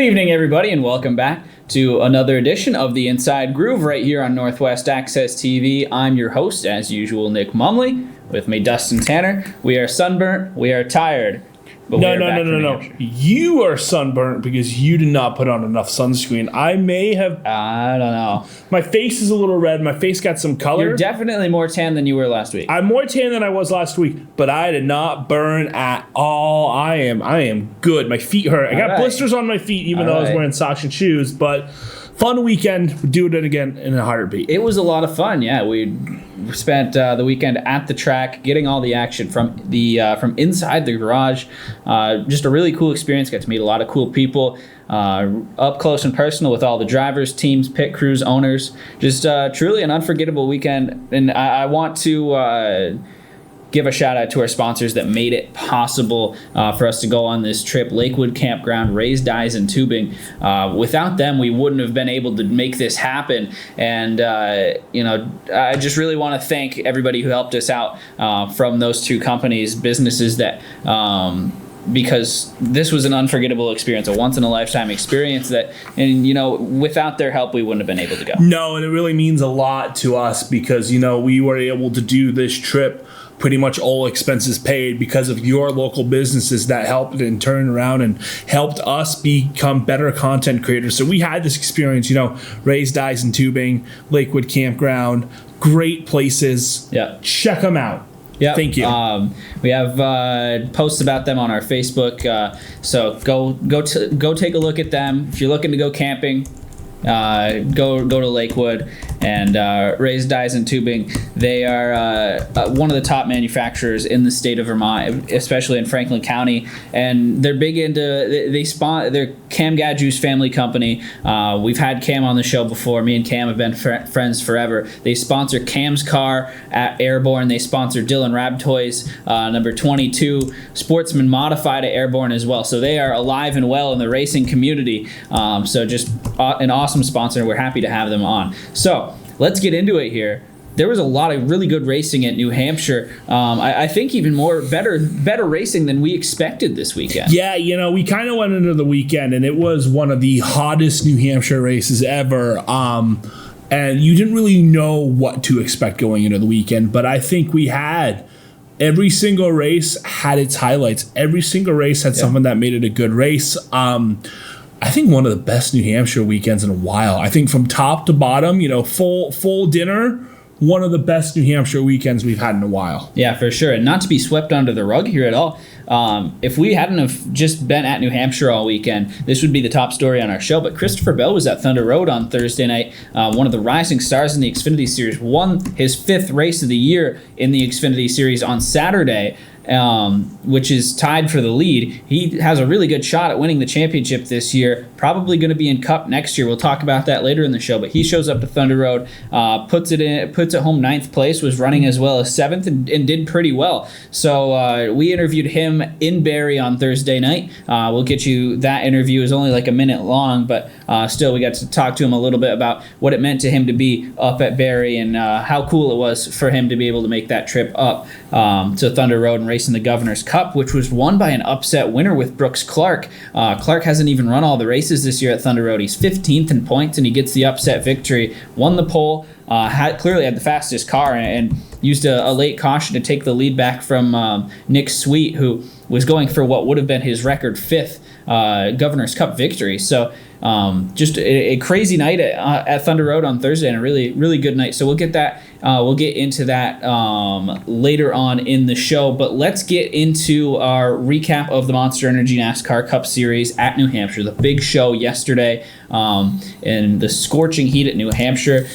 evening, everybody, and welcome back to another edition of the Inside Groove right here on Northwest Access TV. I'm your host, as usual, Nick Mumley. With me, Dustin Tanner. We are sunburnt. We are tired. But No. You are sunburnt because you did not put on enough sunscreen. I don't know. My face is a little red. My face got some color. You're definitely more tan than you were last week. I'm more tan than I was last week, but I did not burn at all. I am good. My feet hurt. I got blisters on my feet even though I was wearing socks and shoes, but fun weekend. We'll do it again in a heartbeat. It was a lot of fun, yeah. We spent the weekend at the track, getting all the action from inside the garage. Just a really cool experience. Got to meet a lot of cool people up close and personal with all the drivers, teams, pit crews, owners. Just truly an unforgettable weekend. And I want to give a shout out to our sponsors that made it possible for us to go on this trip. Lakewood Campground, Raised Dyes and Tubing. Without them, we wouldn't have been able to make this happen. And, I just really want to thank everybody who helped us out from those two companies, businesses that... because this was an unforgettable experience, a once-in-a-lifetime experience without their help, we wouldn't have been able to go. No, and it really means a lot to us because, we were able to do this trip pretty much all expenses paid because of your local businesses that helped and turned around and helped us become better content creators. So we had this experience, Raised Dyes and Tubing, Lakewood Campground, great places. Yeah. Check them out. Yeah, thank you. We have posts about them on our Facebook, so go take a look at them. If you're looking to go camping, go to Lakewood and Raised Dyes and Tubing. They are one of the top manufacturers in the state of Vermont, especially in Franklin County, and they're big into they're Cam Gadju's family company. We've had Cam on the show before. Me and Cam have been friends forever. They sponsor Cam's car at Airborne. They sponsor Dylan Rabtoy's number 22 Sportsman Modified at Airborne as well. So they are alive and well in the racing community. So just an awesome sponsor. We're happy to have them on. So let's get into it here. There was a lot of really good racing at New Hampshire. I think even better racing than we expected this weekend. Yeah, we kind of went into the weekend, and it was one of the hottest New Hampshire races ever. And you didn't really know what to expect going into the weekend, but I think we had every single race had its highlights. Every single race had something that made it a good race. I think one of the best New Hampshire weekends in a while. I think from top to bottom, full dinner, one of the best New Hampshire weekends we've had in a while. Yeah, for sure. And not to be swept under the rug here at all. If we hadn't have just been at New Hampshire all weekend, this would be the top story on our show. But Christopher Bell was at Thunder Road on Thursday night. One of the rising stars in the Xfinity Series, won his 5th race of the year in the Xfinity Series on Saturday. Which is tied for the lead. He has a really good shot at winning the championship this year. Probably going to be in Cup next year. We'll talk about that later in the show. But he shows up to Thunder Road, puts it home 9th place, was running as well as 7th, and did pretty well. So we interviewed him in Barrie on Thursday night. We'll get you that interview. It was only like a minute long, but still we got to talk to him a little bit about what it meant to him to be up at Barrie and how cool it was for him to be able to make that trip up to Thunder Road and race in the Governor's Cup, which was won by an upset winner with Brooks Clark. Clark hasn't even run all the races this year at Thunder Road. He's 15th in points, and he gets the upset victory. Won the pole, clearly had the fastest car, and used a late caution to take the lead back from Nick Sweet, who was going for what would have been his record 5th Governor's Cup victory. So just a crazy night at Thunder Road on Thursday, and a really, really good night. So we'll get that. We'll get into that later on in the show. But let's get into our recap of the Monster Energy NASCAR Cup Series at New Hampshire. The big show yesterday, and the scorching heat at New Hampshire.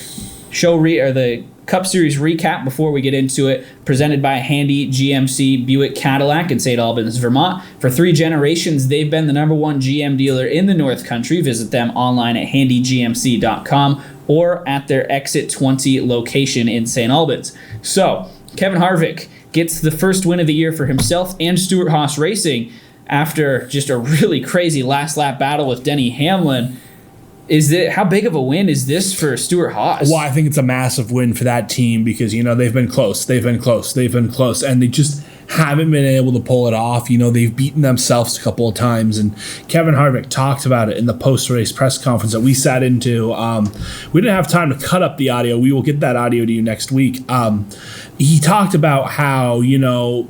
The Cup Series recap before we get into it, presented by Handy GMC Buick Cadillac in St. Albans, Vermont. For 3 generations, they've been the #1 GM dealer in the North Country. Visit them online at handygmc.com or at their Exit 20 location in St. Albans. So, Kevin Harvick gets the first win of the year for himself and Stewart-Haas Racing after just a really crazy last lap battle with Denny Hamlin. how big of a win is this for Stuart Haas? Well, I think it's a massive win for that team because, they've been close, and they just haven't been able to pull it off. They've beaten themselves a couple of times, and Kevin Harvick talked about it in the post-race press conference that we sat into. We didn't have time to cut up the audio. We will get that audio to you next week. He talked about how,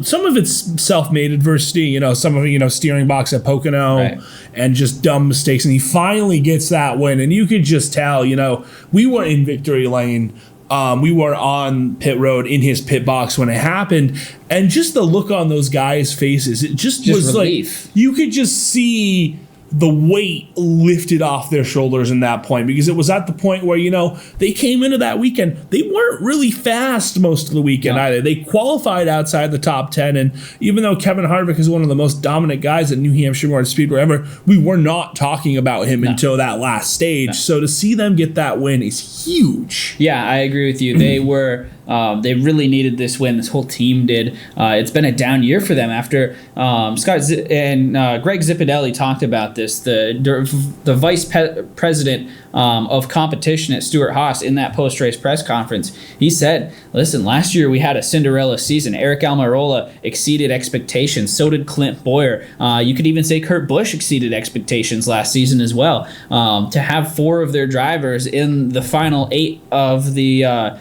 some of it's self-made adversity, some of it, steering box at Pocono, right, and just dumb mistakes. And he finally gets that win. And you could just tell, we were in victory lane. We were on pit road in his pit box when it happened. And just the look on those guys' faces, it just was relief. Like, you could just see the weight lifted off their shoulders in that point, because it was at the point where, they came into that weekend. They weren't really fast most of the weekend either. They qualified outside the top 10. And even though Kevin Harvick is one of the most dominant guys at New Hampshire Motor Speedway ever, we were not talking about him until that last stage. So to see them get that win is huge. Yeah, I agree with you. They were... they really needed this win. This whole team did. It's been a down year for them after Greg Zipadelli talked about this. The vice president of competition at Stuart Haas in that post-race press conference, he said, listen, last year we had a Cinderella season. Eric Almirola exceeded expectations. So did Clint Boyer. You could even say Kurt Busch exceeded expectations last season as well. To have 4 of their drivers in the final 8 of the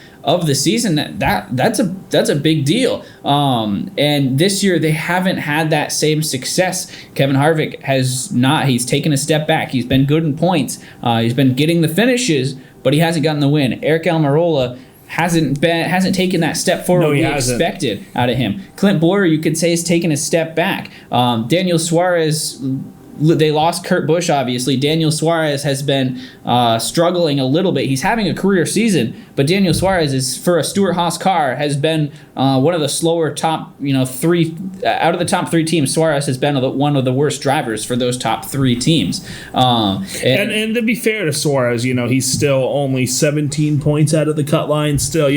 season, that's a big deal. And this year they haven't had that same success. Kevin Harvick has not. He's taken a step back. He's been good in points. He's been getting the finishes, but he hasn't gotten the win. Eric Almirola hasn't taken that step forward we expected out of him. Clint Boyer, you could say, has taken a step back. Daniel Suarez, they lost Kurt Busch, obviously. Daniel Suarez has been struggling a little bit. He's having a career season, but Daniel Suarez is, for a Stuart Haas car, has been one of the slower top, 3 out of the top 3 teams. Suarez has been one of the worst drivers for those top 3 teams. And to be fair to Suarez, he's still only 17 points out of the cut line. Still,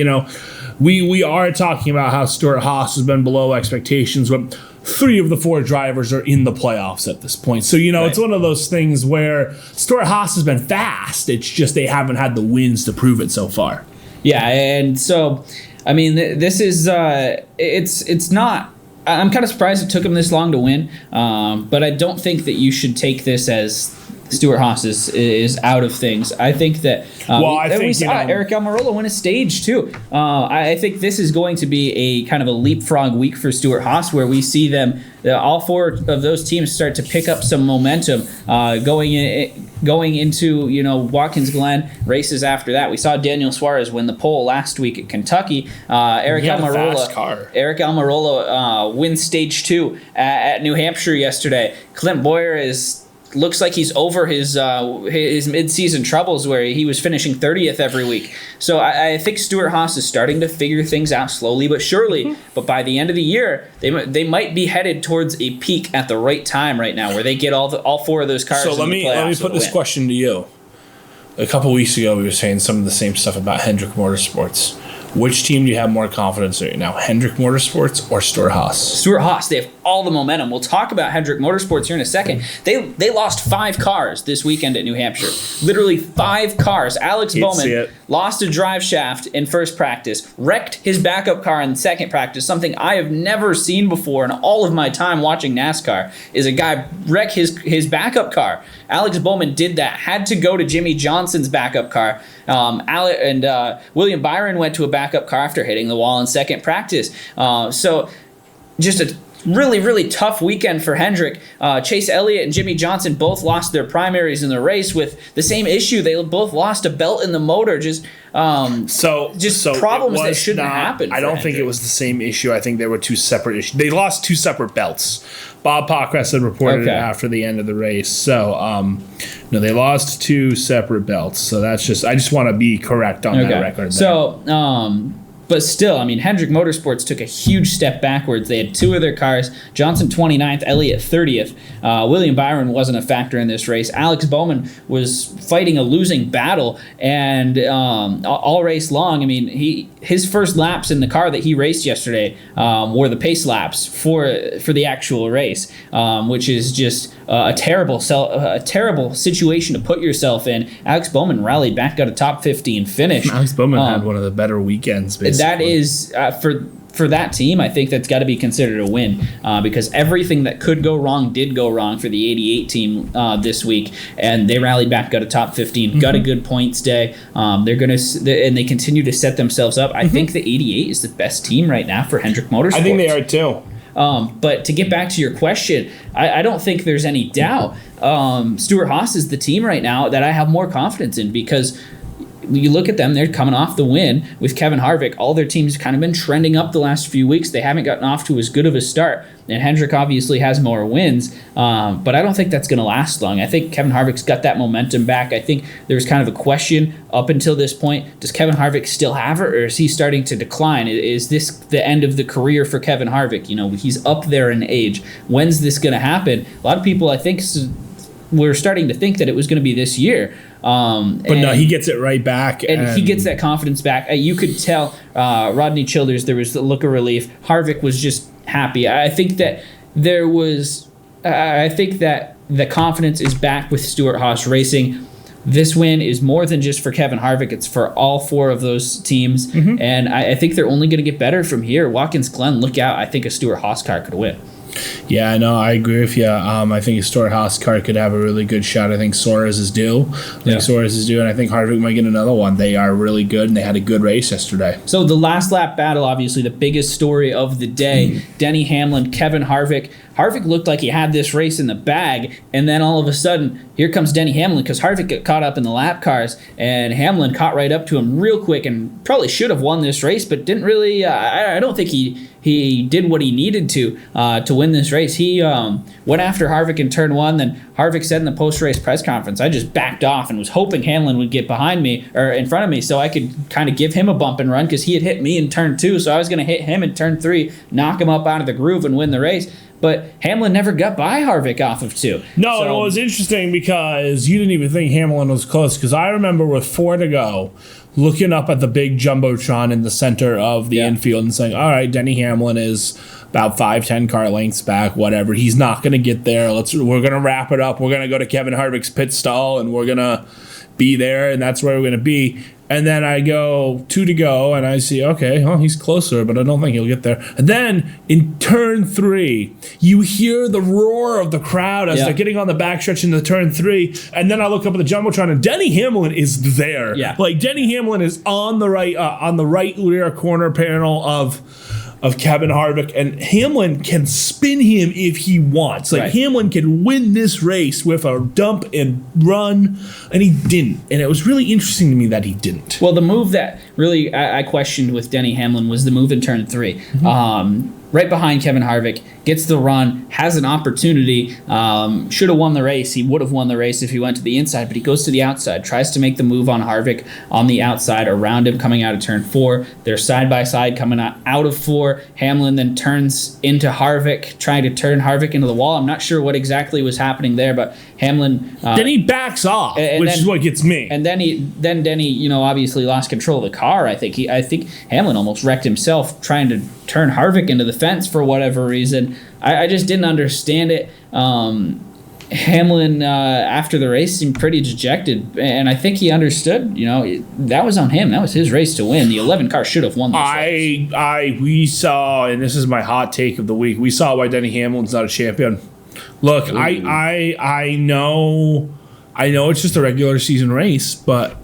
we are talking about how Stuart Haas has been below expectations, but 3 of the 4 drivers are in the playoffs at this point. So, right, it's one of those things where Stuart Haas has been fast. It's just they haven't had the wins to prove it so far. Yeah, and so, I mean, this is, it's not, I'm kind of surprised it took him this long to win, but I don't think that you should take this as Stuart Haas is out of things. I think that we saw Eric Almirola win a stage too. I think this is going to be a kind of a leapfrog week for Stuart Haas, where we see them, all 4 of those teams, start to pick up some momentum going into Watkins Glen races after that. We saw Daniel Suarez win the pole last week at Kentucky. Eric Almirola wins stage 2 at New Hampshire yesterday. Clint Boyer looks like he's over his mid-season troubles, where he was finishing 30th every week. So I think Stuart Haas is starting to figure things out slowly but surely. Mm-hmm. But by the end of the year, they might be headed towards a peak at the right time right now, where they get all 4 of those cars. So let me put this question to you. A couple weeks ago, we were saying some of the same stuff about Hendrick Motorsports. Which team do you have more confidence in right now, Hendrick Motorsports or Stuart Haas? Stuart Haas. They have all the momentum. We'll talk about Hendrick Motorsports here in a second. They lost 5 cars this weekend at New Hampshire. Literally 5 cars. Alex Bowman lost a drive shaft in first practice, wrecked his backup car in second practice, something I have never seen before in all of my time watching NASCAR, is a guy wreck his backup car. Alex Bowman did that, had to go to Jimmy Johnson's backup car. William Byron went to a backup car after hitting the wall in second practice. So just a really, really tough weekend for Hendrick. Chase Elliott and Jimmy Johnson both lost their primaries in the race with the same issue. They both lost a belt in the motor. Just problems that shouldn't happen. I don't think it was the same issue. I think there were 2 separate issues. They lost 2 separate belts. Bob Pockress had reported it after the end of the race. So, they lost 2 separate belts. So that's I just want to be correct on that record. So, But still, I mean, Hendrick Motorsports took a huge step backwards. They had 2 of their cars. Johnson 29th, Elliott 30th. William Byron wasn't a factor in this race. Alex Bowman was fighting a losing battle, and all race long, I mean, his first laps in the car that he raced yesterday were the pace laps for the actual race, which is just a terrible situation to put yourself in. Alex Bowman rallied back, got a top 15 finish. Alex Bowman had one of the better weekends, basically. That is, for that team, I think that's got to be considered a win because everything that could go wrong did go wrong for the 88 team this week, and they rallied back, got a top 15, got a good points day. And they continue to set themselves up. I think the 88 is the best team right now for Hendrick Motorsports. I think they are too. But to get back to your question, I don't think there's any doubt. Stewart-Haas is the team right now that I have more confidence in because you look at them, they're coming off the win with Kevin Harvick. All their teams have kind of been trending up the last few weeks. They haven't gotten off to as good of a start. And Hendrick obviously has more wins, but I don't think that's going to last long. I think Kevin Harvick's got that momentum back. I think there's kind of a question up until this point. Does Kevin Harvick still have it, or is he starting to decline? Is this the end of the career for Kevin Harvick? You know, he's up there in age. When's this going to happen? A lot of people, I think, were starting to think that it was going to be this year. But no, he gets it right back. And he gets that confidence back. You could tell Rodney Childers, there was the look of relief. Harvick was just happy. I think that the confidence is back with Stewart-Haas Racing. This win is more than just for Kevin Harvick. It's for all 4 of those teams. And I think they're only going to get better from here. Watkins Glen, look out. I think a Stewart-Haas car could win. Yeah, no, I agree with you. I think a Stewart-Haas car could have a really good shot. I think Suarez is due. And I think Harvick might get another one. They are really good, and they had a good race yesterday. So the last lap battle, obviously the biggest story of the day, Denny Hamlin, Kevin Harvick. Harvick looked like he had this race in the bag, and then all of a sudden, here comes Denny Hamlin because Harvick got caught up in the lap cars, and Hamlin caught right up to him real quick and probably should have won this race, but didn't really. I don't think he did what he needed to win this race. He went after Harvick in turn 1. Then Harvick said in the post-race press conference, I just backed off and was hoping Hamlin would get behind me or in front of me so I could kind of give him a bump and run because he had hit me in turn 2. So I was going to hit him in turn 3, knock him up out of the groove and win the race. But Hamlin never got by Harvick off of 2. No, so, it was interesting because you didn't even think Hamlin was close because I remember with 4 to go, looking up at the big Jumbotron in the center of the infield and saying, all right, Denny Hamlin is about 5-10 car lengths back, whatever. He's not going to get there. We're going to wrap it up. We're going to go to Kevin Harvick's pit stall, and we're going to be there, and that's where we're going to be. And then I go 2 to go, and I see, okay, well, he's closer, but I don't think he'll get there. And then in turn 3, you hear the roar of the crowd as they're getting on the backstretch into turn 3. And then I look up at the Jumbotron, and Denny Hamlin is there. Yeah. Like, Denny Hamlin is on the right rear corner panel of Kevin Harvick, and Hamlin can spin him if he wants. Like, Hamlin can win this race with a dump and run, and he didn't. And it was really interesting to me that he didn't. Well, the move that really I questioned with Denny Hamlin was the move in turn 3. Right behind Kevin Harvick, gets the run, has an opportunity, should have won the race. He would have won the race if he went to the inside, but he goes to the outside, tries to make the move on Harvick on the outside, around him coming out of turn 4. They're side by side coming out of 4. Hamlin then turns into Harvick, trying to turn Harvick into the wall. I'm not sure what exactly was happening there, but Hamlin... then he backs off, which is what gets me. And then Denny, obviously lost control of the car. I think Hamlin almost wrecked himself trying to turn Harvick into the fence for whatever reason. I just didn't understand it. Hamlin, after the race, seemed pretty dejected, and I think he understood, that was on him. That was his race to win. The 11 car should have won this race. We saw, and this is my hot take of the week, we saw why Denny Hamlin's not a champion. Look, I know it's just a regular season race, but,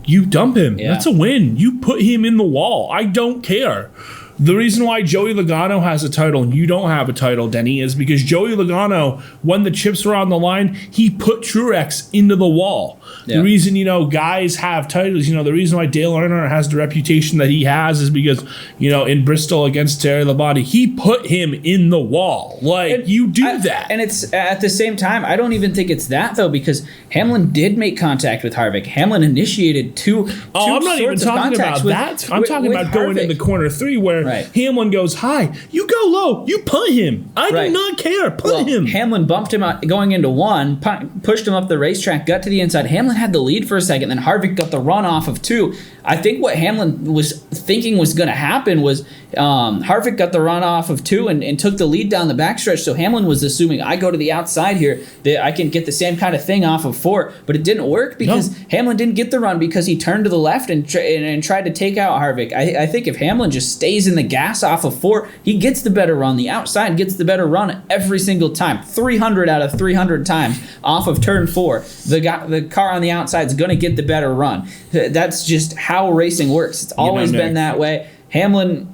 you dump him. Yeah. That's a win. You put him in the wall. I don't care. The reason why Joey Logano has a title and you don't have a title, Denny, is because Joey Logano, when the chips were on the line, he put Truex into the wall. Yeah. The reason, guys have titles, the reason why Dale Earnhardt has the reputation that he has is because, in Bristol against Terry Labonte, he put him in the wall. You do that. And it's at the same time, I don't even think it's that, though, because Hamlin did make contact with Harvick. Hamlin initiated two I'm not even talking about that. I'm talking about going into corner 3 where Hamlin goes high. You go low. You put him. I do not care. Put him. Hamlin bumped him out going into 1, pushed him up the racetrack, got to the inside. Hamlin had the lead for a second, then Harvick got the run off of 2. I think what Hamlin was thinking was going to happen was Harvick got the run off of 2 and took the lead down the backstretch. So Hamlin was assuming I go to the outside here that I can get the same kind of thing off of 4, but it didn't work because Hamlin didn't get the run because he turned to the left and tried to take out Harvick. I think if Hamlin just stays in the gas off of 4, he gets the better run. The outside gets the better run every single time. 300 out of 300 times off of turn 4, the car on the outside is going to get the better run. That's just how racing works. It's always been that way. Hamlin,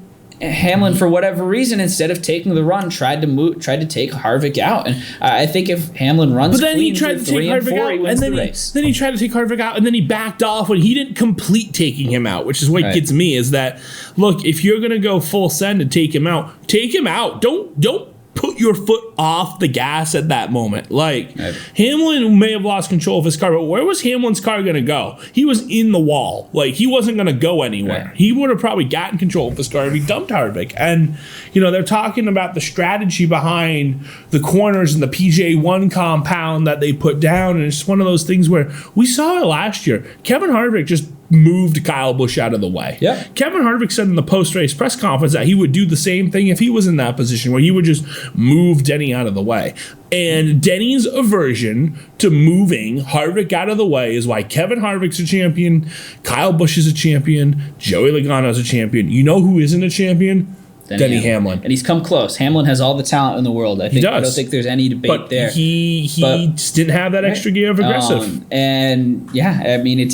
for whatever reason, instead of taking the run, tried to take Harvick out. And I think if Hamlin runs clean through 3 and 4, he wins the race. Then he tried to take Harvick out, and then he backed off when he didn't complete taking him out, which is what gets me, is that, look, if you're going to go full send and take him out. Don't put your foot off the gas at that moment. Hamlin may have lost control of his car, but where was Hamlin's car going to go? He was in the wall. He wasn't going to go anywhere. He would have probably gotten control of his car if he dumped Harvick. And, they're talking about the strategy behind the corners and the PJ1 compound that they put down, and it's one of those things where we saw it last year. Kevin Harvick just moved Kyle Busch out of the way. Yeah. Kevin Harvick said in the post-race press conference that he would do the same thing if he was in that position, where he would just move Denny out of the way. And Denny's aversion to moving Harvick out of the way is why Kevin Harvick's a champion, Kyle Busch is a champion, Joey Logano's a champion. You know who isn't a champion? Denny Hamlin. And he's come close. Hamlin has all the talent in the world. I don't think there's any debate there. He just didn't have that extra gear of aggressive. It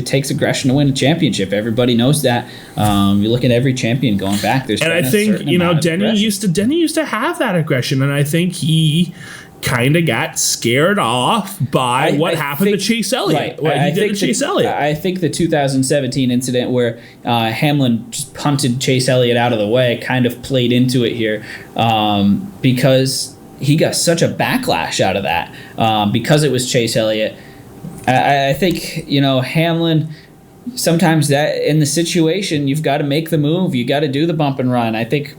takes aggression to win a championship. Everybody knows that. You look at every champion going back. There's I think Denny used to have that aggression, and I think he kind of got scared off by what happened to Chase Elliott. I think the 2017 incident where Hamlin just punted Chase Elliott out of the way kind of played into it here because he got such a backlash out of that because it was Chase Elliott. I think, Hamlin, sometimes that in the situation, you've got to make the move. You got to do the bump and run. I think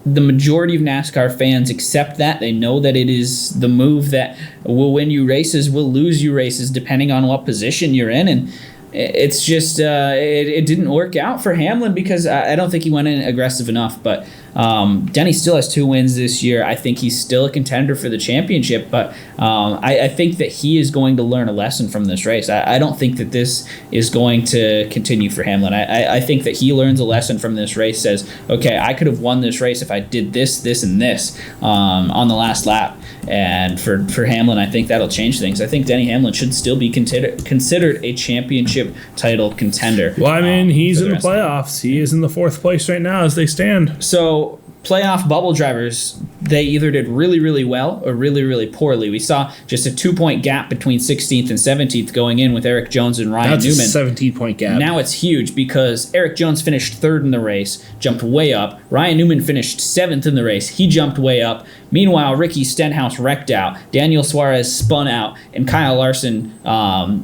the majority of NASCAR fans accept that. They know that it is the move that will win you races, will lose you races, depending on what position you're in. And it's just, it didn't work out for Hamlin because I don't think he went in aggressive enough. But Denny still has 2 wins this year. I think he's still a contender for the championship, but I think that he is going to learn a lesson from this race. I don't think that this is going to continue for Hamlin. I think that he learns a lesson from this race, says, okay, I could have won this race if I did this, this, and this on the last lap. And for Hamlin, I think that'll change things. I think Denny Hamlin should still be considered a championship title contender. Well, he's in the playoffs. He is in the 4th place right now as they stand. So playoff bubble drivers, they either did really, really well or really, really poorly. We saw just a 2-point gap between 16th and 17th going in with Eric Jones and Ryan Newman. That's a 17-point gap. Now it's huge because Eric Jones finished 3rd in the race, jumped way up. Ryan Newman finished 7th in the race. He jumped way up. Meanwhile, Ricky Stenhouse wrecked out. Daniel Suarez spun out, and Kyle Larson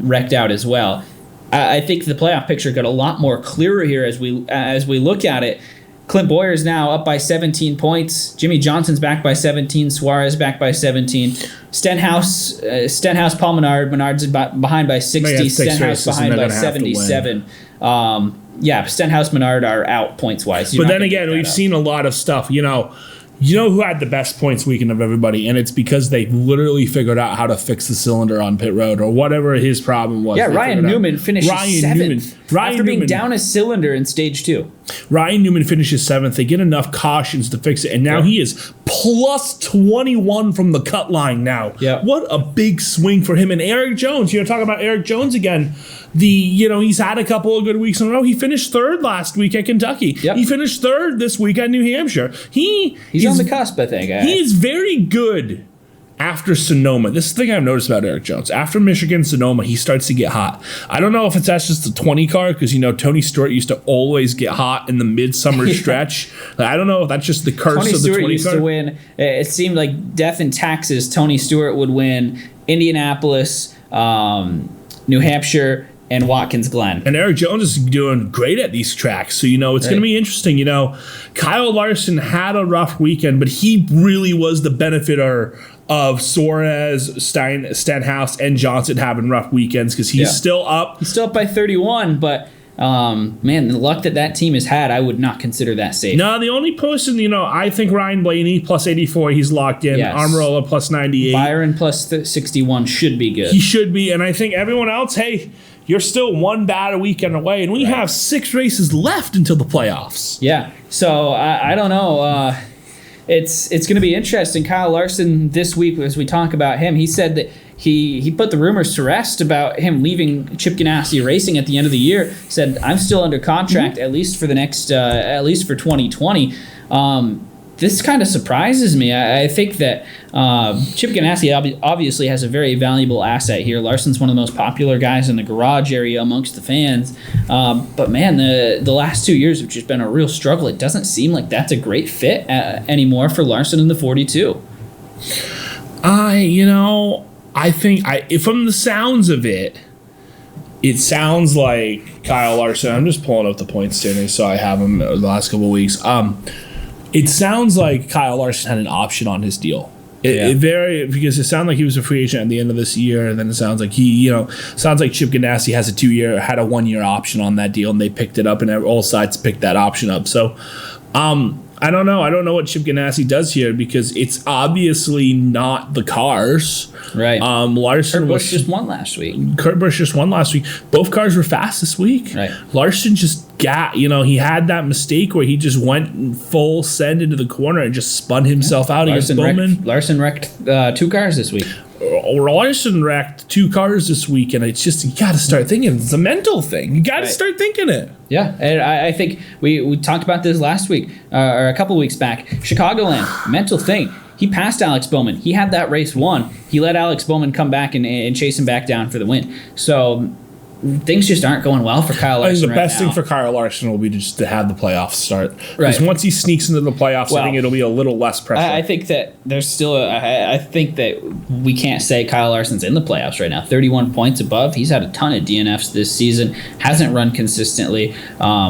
wrecked out as well. I think the playoff picture got a lot more clearer here as we look at it. Clint Boyer's now up by 17 points. Jimmy Johnson's back by 17. Suarez back by 17. Stenhouse, Paul Menard. Menard's behind by 60. Stenhouse behind by 77. Stenhouse, Menard are out points-wise. But then again, we've seen a lot of stuff. You know who had the best points weekend of everybody, and it's because they literally figured out how to fix the cylinder on pit road or whatever his problem was. Yeah, Ryan Newman finishes 7th after being down a cylinder in stage 2. Ryan Newman finishes 7th. They get enough cautions to fix it, and now he is plus 21 from the cut line now. Yeah. What a big swing for him. And Eric Jones, talking about Eric Jones again. He's had a couple of good weeks in a row. He finished third last week at Kentucky. Yep. He finished third this week at New Hampshire. He's on the cusp, I think. He is very good after Sonoma. This is the thing I've noticed about Eric Jones. After Michigan, Sonoma, he starts to get hot. I don't know if that's just the 20 car, because, Tony Stewart used to always get hot in the midsummer stretch. I don't know if that's just the curse Tony of the Stewart 20 used car. to win. It seemed like death in Texas. Tony Stewart would win Indianapolis, New Hampshire, and Watkins Glen. And Eric Jones is doing great at these tracks. So, it's going to be interesting. Kyle Larson had a rough weekend, but he really was the benefiter of Suarez, Stenhouse, and Johnson having rough weekends, because he's still up. He's still up by 31, but man, the luck that team has had, I would not consider that safe. No, the only person, I think Ryan Blaney plus 84, he's locked in. Yes. Almirola plus 98. Byron plus 61 should be good. He should be, and I think everyone else, hey, you're still one bad weekend away, and we have 6 races left until the playoffs. Yeah, so I don't know. It's going to be interesting. Kyle Larson this week, as we talk about him, he said that he put the rumors to rest about him leaving Chip Ganassi Racing at the end of the year. Said, I'm still under contract at least for the next at least for 2020. This kind of surprises me. I think that Chip Ganassi obviously has a very valuable asset here. Larson's one of the most popular guys in the garage area amongst the fans. But man, the last 2 years have just been a real struggle. It doesn't seem like that's a great fit anymore for Larson in the 42. I think from the sounds of it, it sounds like Kyle Larson. I'm just pulling up the point standings so I have them the last couple of weeks. It sounds like Kyle Larson had an option on his deal. Because it sounded like he was a free agent at the end of this year, and then it sounds like sounds like Chip Ganassi had a 1 year option on that deal, and they picked it up, and all sides picked that option up. So, I don't know. I don't know what Chip Ganassi does here, because it's obviously not the cars. Right. Larson Kurt Busch just won last week. Kurt Busch just won last week. Both cars were fast this week. Right. Larson just he had that mistake where he just went full send into the corner and just spun himself out against Bowman. Larson wrecked 2 cars this week. Larson wrecked 2 cars this week, and it's just, you got to start thinking. It's a mental thing. You got to start thinking it. Yeah, and I think we talked about this last week, or a couple weeks back. Chicagoland, mental thing. He passed Alex Bowman. He had that race won. He let Alex Bowman come back and chase him back down for the win. So things just aren't going well for Kyle Larson. I think the best now. thing for Kyle Larson will be just to have the playoffs start. Because Right. once he sneaks into the playoffs, I think it'll be a little less pressure. I think that there's still I think that we can't say Kyle Larson's in the playoffs right now. 31 points above. He's had a ton of DNFs this season. Hasn't run consistently.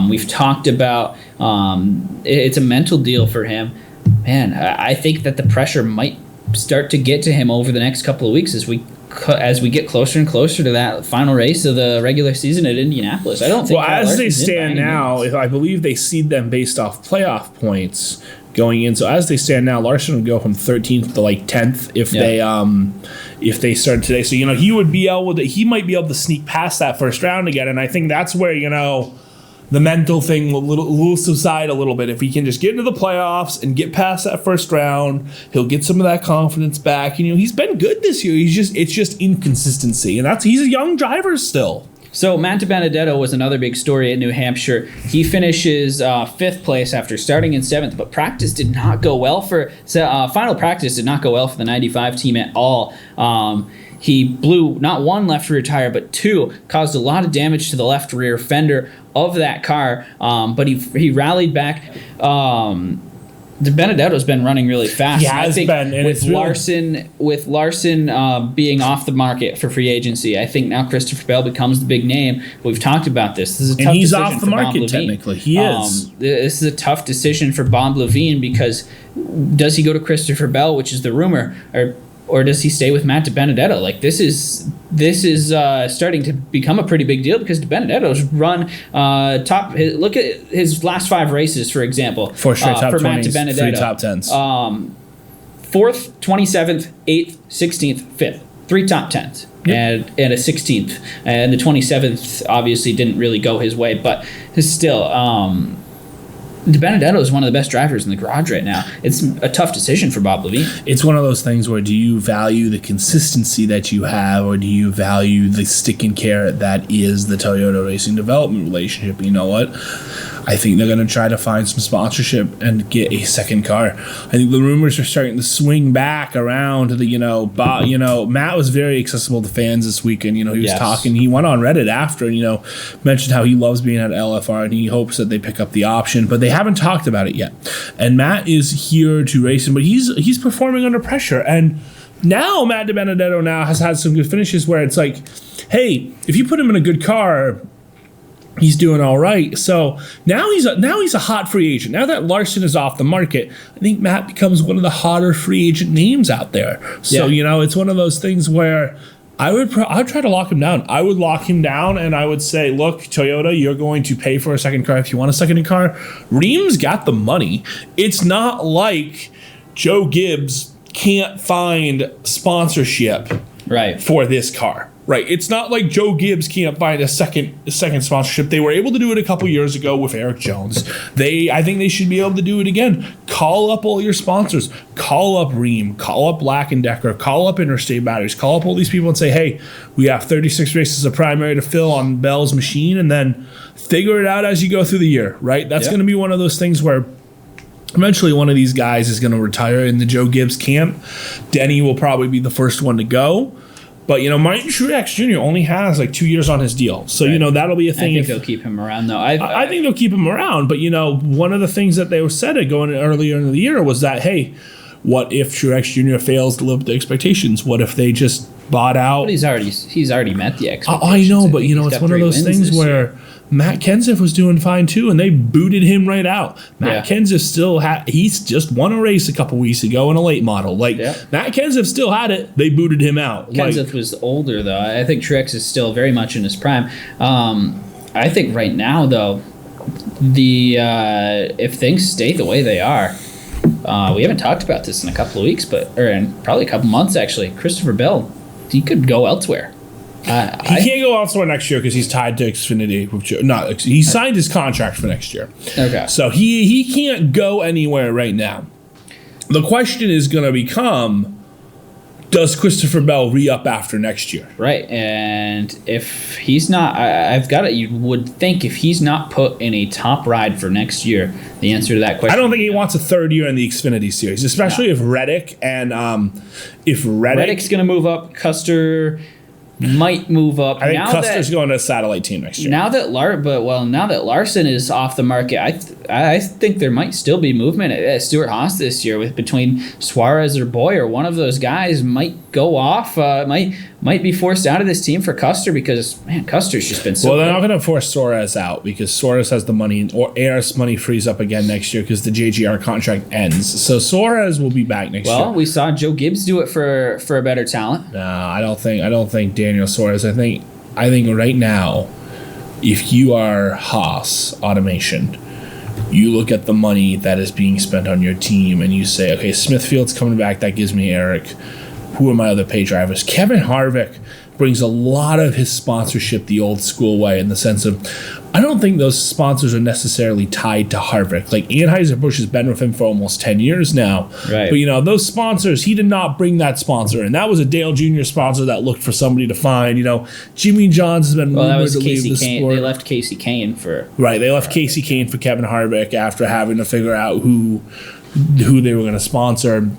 We've talked about it's a mental deal for him. Man, I think that the pressure might start to get to him over the next couple of weeks as we get closer and closer to that final race of the regular season at Indianapolis. I don't think. Well, as they stand now, I believe they seed them based off playoff points going in. So as they stand now, Larson would go from 13th to 10th if they start today. So he would be able to. He might be able to sneak past that first round again, and I think that's where the mental thing will subside a little bit. If he can just get into the playoffs and get past that first round, he'll get some of that confidence back. He's been good this year. It's just inconsistency, and he's a young driver still. So Matt Dibenedetto was another big story at New Hampshire. He finishes 5th place after starting in 7th, but practice did not go well final practice did not go well for the 95 team at all. He blew not 1 left rear tire, but 2, caused a lot of damage to the left rear fender of that car, but he rallied back. Dibenedetto's been running really fast. He has been, and with Larson being off the market for free agency, I think now Christopher Bell becomes the big name. We've talked about this. This is a tough he's decision off the for market Bob Levine. technically. He is. This is a tough decision for Bob Levine, because does he go to Christopher Bell, which is the rumor, or does he stay with Matt Dibenedetto? This is starting to become a pretty big deal, because Dibenedetto's run top. Look at his last 5 races, for example. 4 straight top for 20s, Matt Dibenedetto. 3 top 10s. 4th, 27th, 8th, 16th, 5th. 3 top 10s. Yep. And a 16th. And the 27th obviously didn't really go his way, but still. Dibenedetto is one of the best drivers in the garage right now. It's a tough decision for Bob Levine. It's one of those things where, do you value the consistency that you have, or do you value the stick and carrot that is the Toyota Racing Development relationship? You know what? I think they're going to try to find some sponsorship and get a second car. I think the rumors are starting to swing back around to the, Matt was very accessible to fans this weekend. He was talking. He went on Reddit after and, mentioned how he loves being at LFR and he hopes that they pick up the option, but they haven't talked about it yet. And Matt is here to race him, but he's performing under pressure. And now Matt Dibenedetto now has had some good finishes where it's like, hey, if you put him in a good car, he's doing all right. So now he's a hot free agent. Now that Larson is off the market, I think Matt becomes one of the hotter free agent names out there. So, it's one of those things where I'd try to lock him down. I would lock him down and I would say, look, Toyota, you're going to pay for a second car if you want a second car. Ream's got the money. It's not like Joe Gibbs can't find sponsorship for this car. Right. It's not like Joe Gibbs can't find a second sponsorship. They were able to do it a couple years ago with Eric Jones. I think they should be able to do it again. Call up all your sponsors. Call up Ream. Call up Black & Decker. Call up Interstate Batteries. Call up all these people and say, hey, we have 36 races of primary to fill on Bell's machine, and then figure it out as you go through the year, right? That's going to be one of those things where eventually one of these guys is going to retire in the Joe Gibbs camp. Denny will probably be the first one to go. But, Martin Truex Jr. only has 2 years on his deal. So, that'll be a thing. I think they'll keep him around, though. I think they'll keep him around. But, one of the things that they were said going earlier in the year was that, hey, what if Truex Jr. fails to live up to expectations? What if they just bought out? But he's already met the expectations. I know, but, it's one of those things where Matt Kenseth was doing fine too, and they booted him right out. Matt Kenseth still he's just won a race a couple weeks ago in a late model. Matt Kenseth still had it. They booted him out. Kenseth was older though. I think Truex is still very much in his prime. I think right now though, if things stay the way they are, we haven't talked about this in a couple of weeks, or in probably a couple months actually. Christopher Bell, he could go elsewhere. He can't go elsewhere next year because he's tied to Xfinity. He signed his contract for next year. Okay. So he can't go anywhere right now. The question is going to become, does Christopher Bell re-up after next year? Right. And if he's not, you would think if he's not put in a top ride for next year, the answer to that question. I don't think he wants a third year in the Xfinity series, especially if Reddick and Reddick's going to move up, Custer might move up. I think Custer's going to a satellite team next year. Now that Larson is off the market, I think there might still be movement at Stewart Haas this year between Suarez or Boyer. One of those guys might go off. Might be forced out of this team for Custer because Custer's just been so. Well, they're not going to force Suarez out because Suarez has the money, or ARS money frees up again next year because the JGR contract ends. So Suarez will be back next year. Well, we saw Joe Gibbs do it for a better talent. No, I don't think Daniel Suarez. I think right now, if you are Haas Automation, you look at the money that is being spent on your team and you say, okay, Smithfield's coming back. That gives me Eric. Who are my other pay drivers? Kevin Harvick brings a lot of his sponsorship the old school way in the sense of, I don't think those sponsors are necessarily tied to Harvick. Anheuser-Busch has been with him for almost 10 years now. Right. But, those sponsors, he did not bring that sponsor in. That was a Dale Jr. sponsor that looked for somebody to find. Jimmy Johns has been rumored to leave the sport. They left Casey Kane for... Right, they left Casey Kane for Kevin Harvick after having to figure out who they were going to sponsor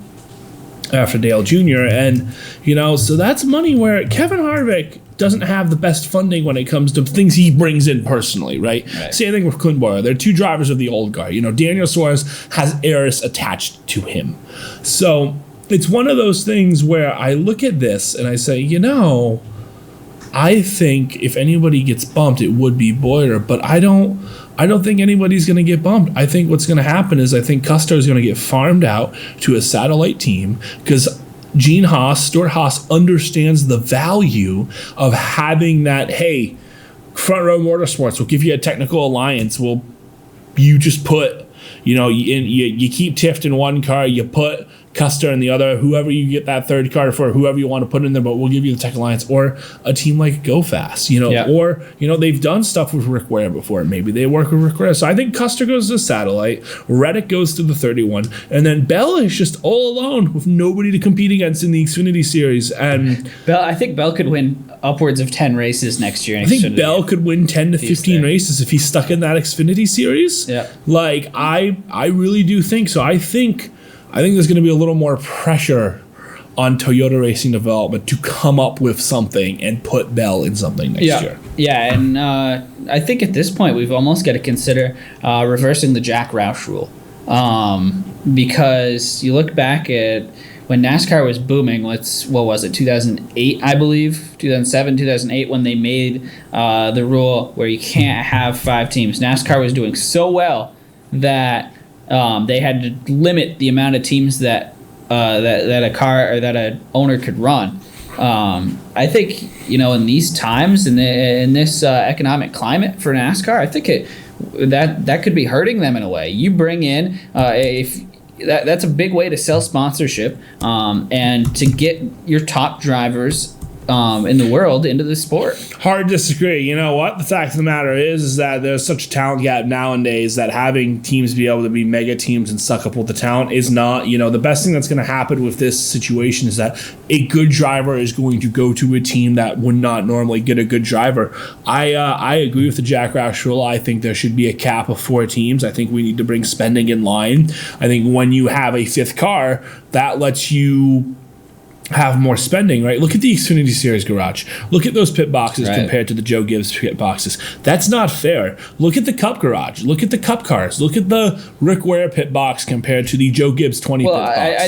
after Dale Jr. And, so that's money where Kevin Harvick doesn't have the best funding when it comes to things he brings in personally, right? Same thing with Clint Boyer. They're two drivers of the old guard. Daniel Suarez has Eris attached to him. So it's one of those things where I look at this and I say, I think if anybody gets bumped, it would be Boyer, but I don't think anybody's going to get bumped. I think what's going to happen is I think Custer is going to get farmed out to a satellite team because Stuart Haas understands the value of having that, hey, Front Row Motorsports will give you a technical alliance. You just put, you keep Tift in one car, you put Custer and the other, whoever you get that third car for, whoever you want to put in there, but we'll give you the Tech Alliance, or a team like Go Fast, or, they've done stuff with Rick Ware before. Maybe they work with Rick Ware. So I think Custer goes to Satellite, Reddick goes to the 31, and then Bell is just all alone with nobody to compete against in the Xfinity Series. And I think Bell could win upwards of 10 races next year. I think Bell could win 10 to 15 races if he's stuck in that Xfinity Series. Yeah. Like, I really do think so. I think there's going to be a little more pressure on Toyota Racing Development to come up with something and put Bell in something next year. Yeah, and I think at this point we've almost got to consider reversing the Jack Roush rule. Because you look back at when NASCAR was booming, 2008, I believe, 2007, 2008, when they made the rule where you can't have 5 teams. NASCAR was doing so well that they had to limit the amount of teams that a car or that an owner could run. I think in these times, in this economic climate for NASCAR, I think that could be hurting them in a way. You bring in that's a big way to sell sponsorship and to get your top drivers in the world into the sport. Hard to disagree. You know what? The fact of the matter is that there's such a talent gap nowadays that having teams be able to be mega teams and suck up all the talent is not, the best thing that's going to happen with this situation is that a good driver is going to go to a team that would not normally get a good driver. I agree with the Jack Roush rule. I think there should be a cap of 4 teams. I think we need to bring spending in line. I think when you have a 5th car, that lets you have more spending, right? Look at the Xfinity Series garage. Look at those pit boxes compared to the Joe Gibbs pit boxes. That's not fair. Look at the Cup garage. Look at the Cup cars. Look at the Rick Ware pit box compared to the Joe Gibbs 20 pit box. I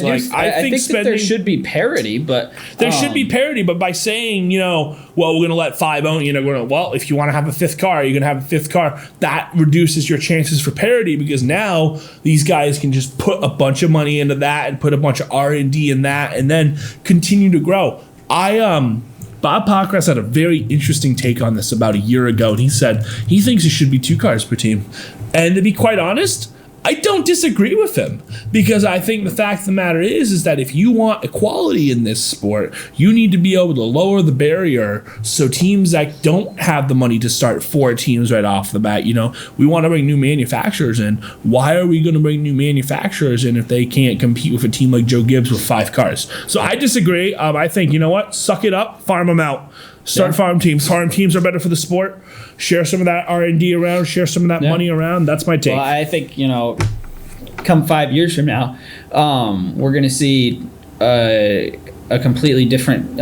think that there should be parity, but there should be parity. But by saying, we're going to let 5 own, if you want to have a 5th car, you're going to have a 5th car. That reduces your chances for parity because now these guys can just put a bunch of money into that and put a bunch of R&D in that, and then continue to grow. Bob Pockrass had a very interesting take on this about a year ago, and he said he thinks it should be 2 cars per team. And to be quite honest, I don't disagree with him because I think the fact of the matter is that if you want equality in this sport, you need to be able to lower the barrier so teams that don't have the money to start 4 teams right off the bat, we want to bring new manufacturers in. Why are we going to bring new manufacturers in if they can't compete with a team like Joe Gibbs with 5 cars? So I disagree. I think, suck it up, farm them out. Start farm teams. Farm teams are better for the sport. Share some of that R&D around. Share some of that money around. That's my take. Well, I think, come 5 years from now, we're going to see a completely different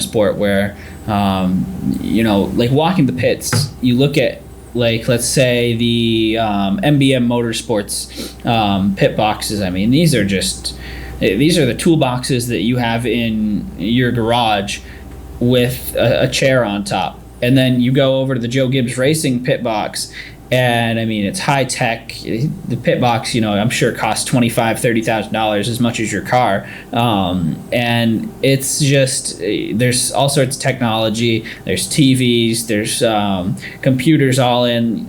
sport where, like walking the pits, you look at, let's say the MBM Motorsports pit boxes. I mean, these are the toolboxes that you have in your garage with a chair on top. And then you go over to the Joe Gibbs Racing pit box, and I mean, it's high tech. The pit box, I'm sure costs $25,000-$30,000 as much as your car. And it's just, there's all sorts of technology. There's TVs, there's computers all in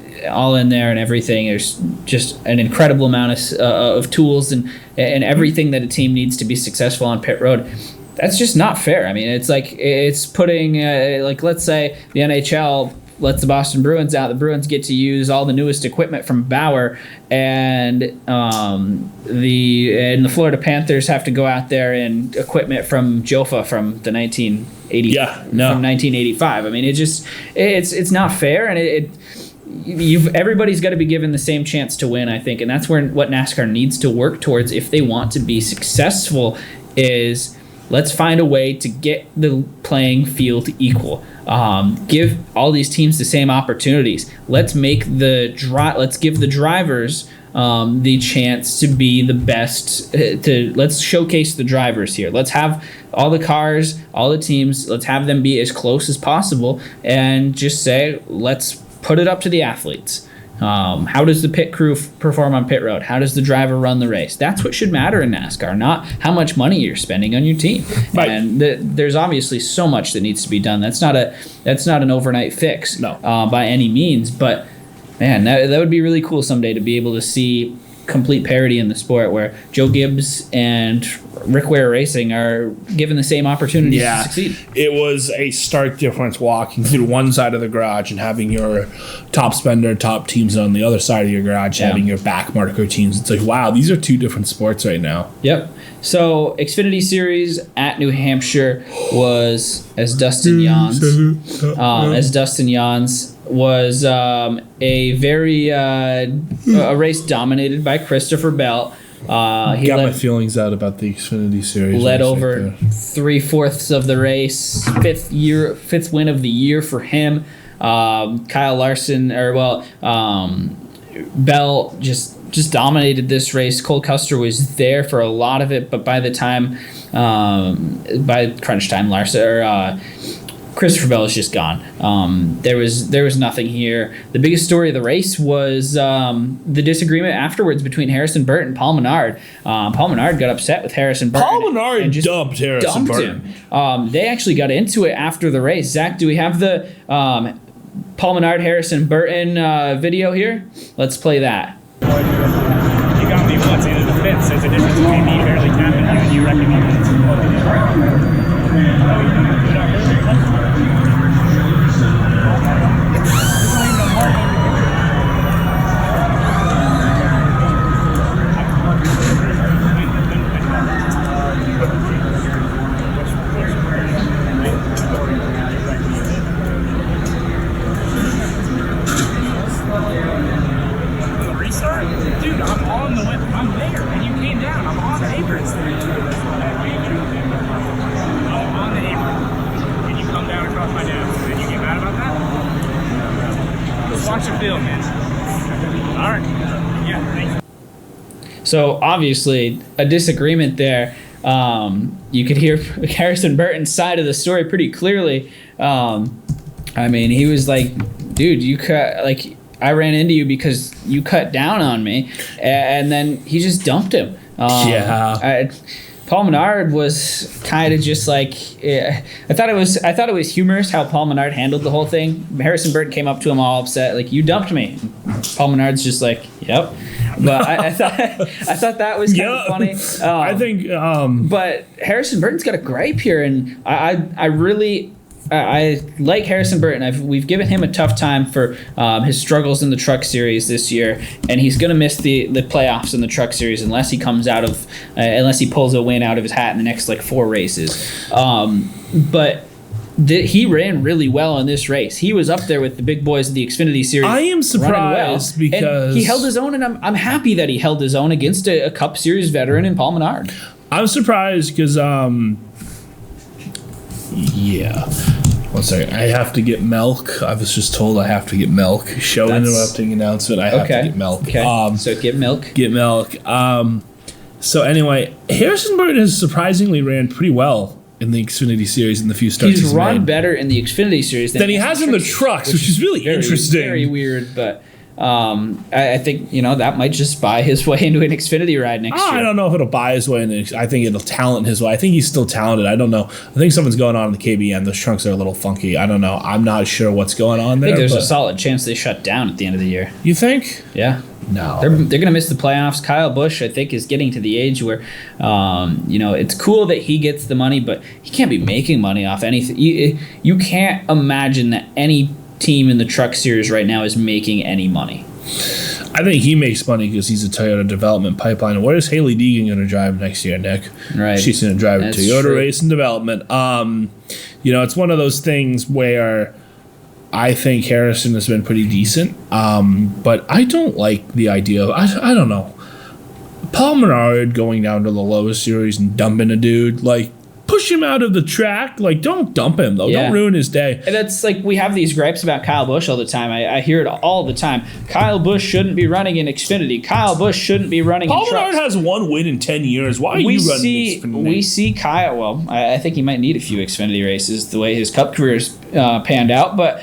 there and everything. There's just an incredible amount of tools and everything that a team needs to be successful on pit road. That's just not fair. I mean, it's putting, let's say the NHL lets the Boston Bruins out. The Bruins get to use all the newest equipment from Bauer, and the Florida Panthers have to go out there and equipment from Jofa from the 1985. I mean, it's not fair, and everybody's got to be given the same chance to win, I think, and that's what NASCAR needs to work towards if they want to be successful. Is let's find a way to get the playing field equal. Give all these teams the same opportunities. Let's give the drivers the chance to be the best. Let's showcase the drivers here. Let's have all the cars, all the teams. Let's have them be as close as possible, and just say, let's put it up to the athletes. How does the pit crew perform on pit road? How does the driver run the race? That's what should matter in NASCAR, not how much money you're spending on your team. Right. And there's obviously so much that needs to be done. That's not an overnight fix by any means. But man, that would be really cool someday to be able to see complete parity in the sport where Joe Gibbs and Rick Ware Racing are given the same opportunities to succeed. It was a stark difference walking through one side of the garage and having your top spender, top teams on the other side of your garage, having your back marker teams. It's like, wow, these are two different sports right now. Yep. So Xfinity Series at New Hampshire was, as Dustin yawns, was a very a race dominated by Christopher Bell. He got my feelings out about the Xfinity Series. Led over 3/4 of the race, fifth win of the year for him. Kyle Larson, Bell just dominated this race. Cole Custer was there for a lot of it, but by the time, by crunch time, Christopher Bell is just gone. There was nothing here. The biggest story of the race was the disagreement afterwards between Harrison Burton and Paul Menard. Paul Menard got upset with Harrison Burton. Paul Menard just dumped Harrison Burton. Him. They actually got into it after the race. Zach, do we have the Paul Menard Harrison Burton video here? Let's play that. You got me once into the fence. There's a difference between me barely tapping you and you wrecking me. Dude, I'm on the whip. I'm there, and you came down. I'm on the apron. I'm on the apron. And you come down across my desk. And you get mad about that? Just watch the film, man. All right. Yeah, thanks. So obviously a disagreement there. You could hear Harrison Burton's side of the story pretty clearly. I mean, he was like, dude, I ran into you because you cut down on me, and then he just dumped him. Paul Menard was kind of just like, I thought it was humorous how Paul Menard handled the whole thing. Harrison Burton came up to him all upset, like, you dumped me. Paul Menard's just like, yep. But I thought that was kind of funny. I think, but Harrison Burton's got a gripe here, and I really. I like Harrison Burton. We've given him a tough time for his struggles in the Truck Series this year, and he's going to miss the playoffs in the Truck Series unless he pulls a win out of his hat in the next 4 races. But he ran really well in this race. He was up there with the big boys of the Xfinity Series. I am surprised because and he held his own, and I'm happy that he held his own against a Cup Series veteran in Paul Menard. I'm surprised because one second. I have to get milk. I was just told I have to get milk. Interrupting announcement. I have to get milk. Okay. So get milk. Get milk. So anyway, Harrison Burton has surprisingly ran pretty well in the Xfinity Series in the few starts he's run better in the Xfinity Series than he has in the trucks, which is really interesting. Very weird, but I think that might just buy his way into an Xfinity ride next year. I don't know if it'll buy his way. I think it'll talent his way. I think he's still talented. I don't know. I think something's going on in the KBM. Those trunks are a little funky. I don't know. I'm not sure what's going on there. I think there's a solid chance they shut down at the end of the year. You think? Yeah. No. They're going to miss the playoffs. Kyle Busch, I think, is getting to the age where, it's cool that he gets the money, but he can't be making money off anything. You can't imagine that any team in the Truck Series right now is making any money. I think he makes money because he's a Toyota development pipeline. Where is Haley Deegan going to drive next year, Nick? Right. She's going to drive a Toyota Racing Development. It's one of those things where I think Harrison has been pretty decent, but I don't like the idea of, I don't know, Paul Menard going down to the lowest series and dumping a dude, push him out of the track. Don't dump him, though. Yeah. Don't ruin his day. And that's we have these gripes about Kyle Busch all the time. I hear it all the time. Kyle Busch shouldn't be running in Xfinity. Kyle Busch shouldn't be running in trucks. Paul Menard has 1 win in 10 years. Why are you running Xfinity? We see Kyle. Well, I think he might need a few Xfinity races the way his Cup career's panned out. But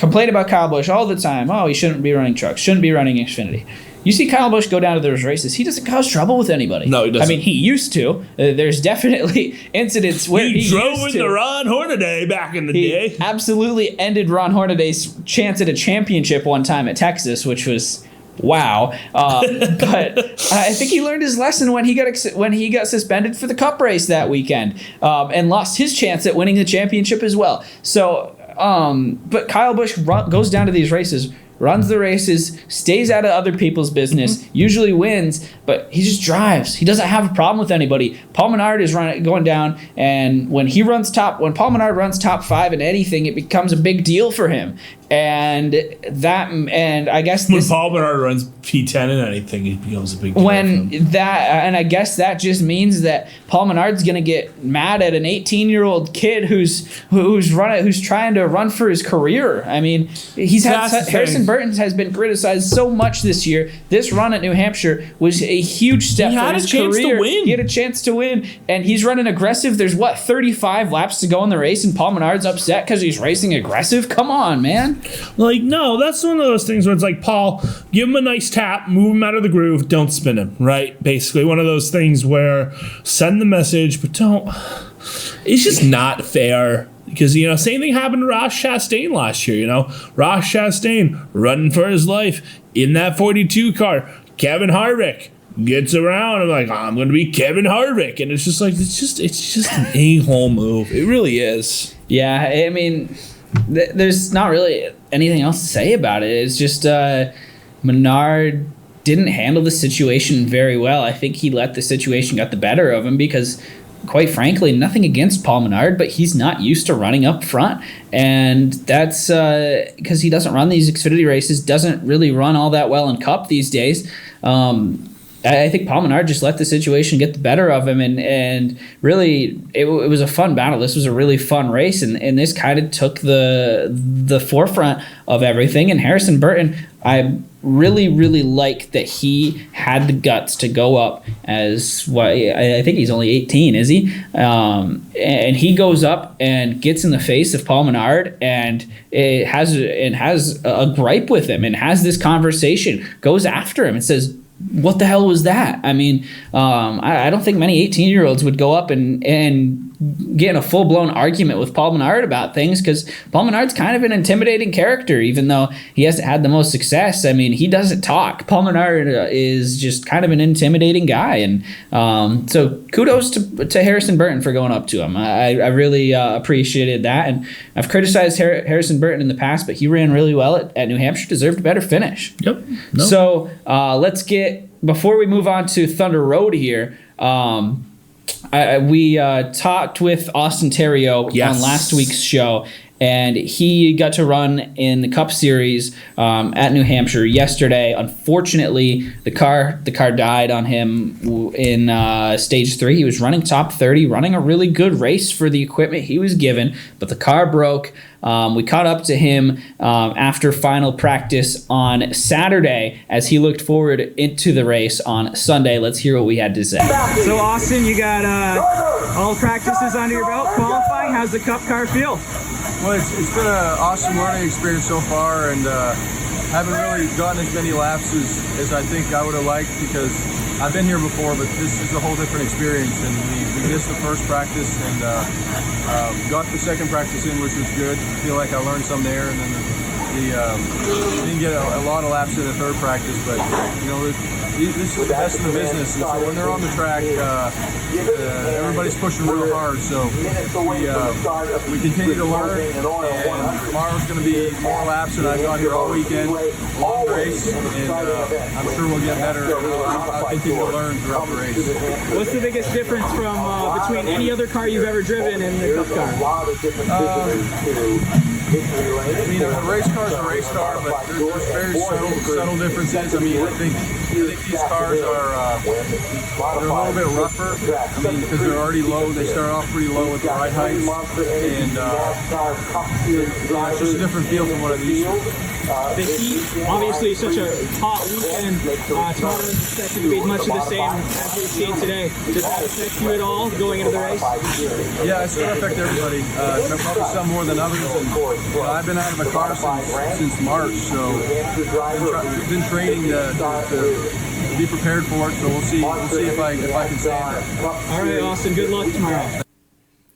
complain about Kyle Busch all the time. Oh, he shouldn't be running trucks, shouldn't be running Xfinity. You see Kyle Busch go down to those races, he doesn't cause trouble with anybody. No, he doesn't. I mean, he used to. There's definitely incidents where he drove used into to. Ron Hornaday back in the day. Absolutely ended Ron Hornaday's chance at a championship one time at Texas, which was wow. But I think he learned his lesson when he got suspended for the Cup race that weekend, and lost his chance at winning the championship as well. So, but Kyle Busch goes down to these races, runs the races, stays out of other people's business, usually wins, but he just drives. He doesn't have a problem with anybody. Paul Menard is going down, and when Paul Menard runs top 5 in anything, it becomes a big deal for him. And I guess when Paul Menard runs P10 in anything, it becomes a big deal. And I guess that just means that Paul Menard's gonna get mad at an 18-year-old kid who's trying to run for his career. I mean, Harrison Burton has been criticized so much this year. This run at New Hampshire was a huge step for his career. He had a chance to win, and he's running aggressive. There's 35 laps to go in the race, and Paul Menard's upset because he's racing aggressive. Come on, man. Like, no, that's one of those things where it's like, Paul, give him a nice tap, move him out of the groove, don't spin him, right? Basically, one of those things where send the message, but don't. It's just not fair. Because, same thing happened to Ross Chastain last year, Ross Chastain running for his life in that 42 car. Kevin Harvick gets around. I'm like, I'm going to be Kevin Harvick. And it's just like, it's just an a-hole move. It really is. Yeah, I mean, there's not really anything else to say about it. It's just Menard didn't handle the situation very well. I think he let the situation get the better of him because, quite frankly, nothing against Paul Menard, but he's not used to running up front. And that's because he doesn't run these Xfinity races, doesn't really run all that well in Cup these days. I think Paul Menard just let the situation get the better of him, and really it was a fun battle. This was a really fun race, and this kind of took the forefront of everything. And Harrison Burton, I really, really like that he had the guts to go up as I think he's only 18, is he? And he goes up and gets in the face of Paul Menard and has a gripe with him and has this conversation, goes after him and says, what the hell was that? I mean, I don't think many 18-year-olds would go up and get in a full-blown argument with Paul Menard about things, because Paul Menard's kind of an intimidating character, even though he hasn't had the most success. I mean, he doesn't talk. Paul Menard is just kind of an intimidating guy, and so kudos to Harrison Burton for going up to him. I really appreciated that, and I've criticized Harrison Burton in the past, but he ran really well at New Hampshire, deserved a better finish. Yep. No. So let's get, before we move on to Thunder Road here, we talked with Austin Theriault on last week's show, and he got to run in the Cup Series at New Hampshire yesterday. Unfortunately, the car died on him in Stage 3. He was running top 30, running a really good race for the equipment he was given, but the car broke. We caught up to him after final practice on Saturday as he looked forward into the race on Sunday. Let's hear what we had to say. So Austin, you got all practices under your belt, qualifying. How's the Cup car feel? Well, it's been an awesome learning experience so far, and haven't really gotten as many laps as I think I would have liked, because I've been here before, but this is a whole different experience. And we missed the first practice and got the second practice in, which was good. I feel like I learned some there, and then didn't get a lot of laps in the third practice, but this is the best in the business. And so when they're on the track, everybody's pushing real hard. So we continue to learn, and tomorrow's going to be more laps than I've got here all weekend. Long race, and I'm sure we'll get better. I'll continue to learn throughout the race. What's the biggest difference from between any other car you've ever driven and the Cup car? I mean, a race car is a race car, but there's very subtle differences. I mean, I think these cars are they're a little bit rougher. I mean, because they're already low. They start off pretty low at the ride heights, and it's just a different feel from what I'm used to. The heat, obviously, such a hot weekend. Tomorrow is expected to be much of the same as we've seen today. Does that affect you at all going into the race? Yeah, it's going to affect everybody. Probably some more than others. And I've been out of a car since March, so been training to be prepared for it. So we'll see if I can stand it. All right, Austin. Good luck tomorrow.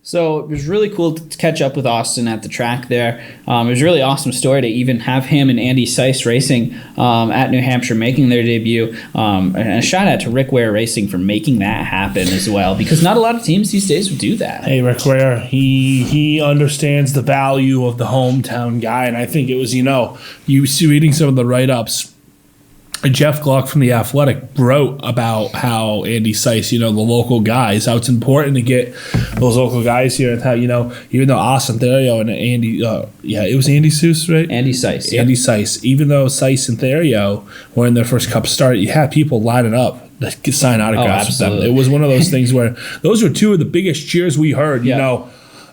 So it was really cool to catch up with Austin at the track there. It was a really awesome story to even have him and Andy Seiss racing at New Hampshire, making their debut. And a shout out to Rick Ware Racing for making that happen as well, because not a lot of teams these days would do that. Hey, Rick Ware, he understands the value of the hometown guy, and I think it was, you see reading some of the write-ups, Jeff Gluck from The Athletic wrote about how Andy Seiss, the local guys, how it's important to get those local guys here, and how, even though Austin Therio and Andy, it was Andy Seuss, right? Andy Seiss. Yep. Andy Seiss. Even though Seiss and Therio were in their first Cup start, you had people lining up to sign autographs with them. It was one of those things where those were two of the biggest cheers we heard,